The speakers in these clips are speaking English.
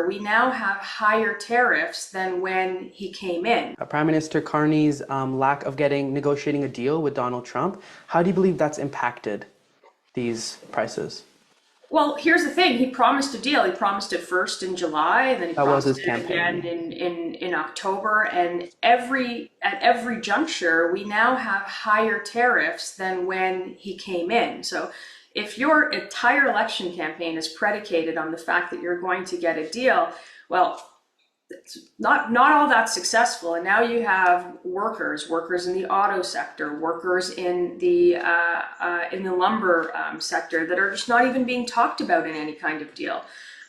we now have higher tariffs than when he came in. Prime Minister Carney's lack of negotiating a deal with Donald Trump, how do you believe that's impacted these prices? Well, here's the thing. He promised a deal. He promised it first in July, and then he That was promised his it again campaign. in October. And at every juncture, we now have higher tariffs than when he came in. So if your entire election campaign is predicated on the fact that you're going to get a deal, well, it's not all that successful. And now you have workers in the auto sector, workers in the lumber sector that are just not even being talked about in any kind of deal.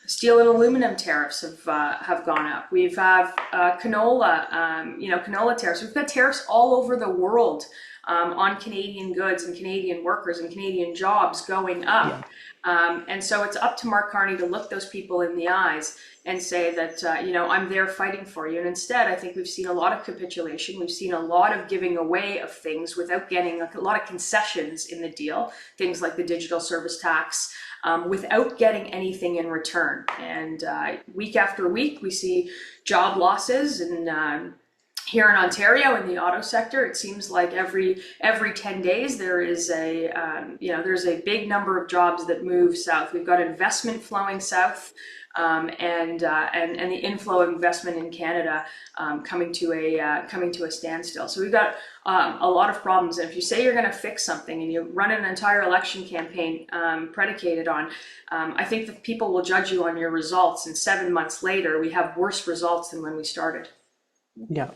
Steel and aluminum tariffs have gone up. We've have canola tariffs. We've got tariffs all over the world on Canadian goods and Canadian workers and Canadian jobs going Yeah. up. And so it's up to Mark Carney to look those people in the eyes and say that, I'm there fighting for you. And instead, I think we've seen a lot of capitulation. We've seen a lot of giving away of things without getting a lot of concessions in the deal, things like the digital service tax, without getting anything in return. And week after week, we see job losses and here in Ontario, in the auto sector, it seems like every 10 days there is there's a big number of jobs that move south. We've got investment flowing south, and the inflow of investment in Canada coming to a standstill. So we've got a lot of problems. And if you say you're going to fix something and you run an entire election campaign predicated on, I think that people will judge you on your results. And 7 months later, we have worse results than when we started. Yeah.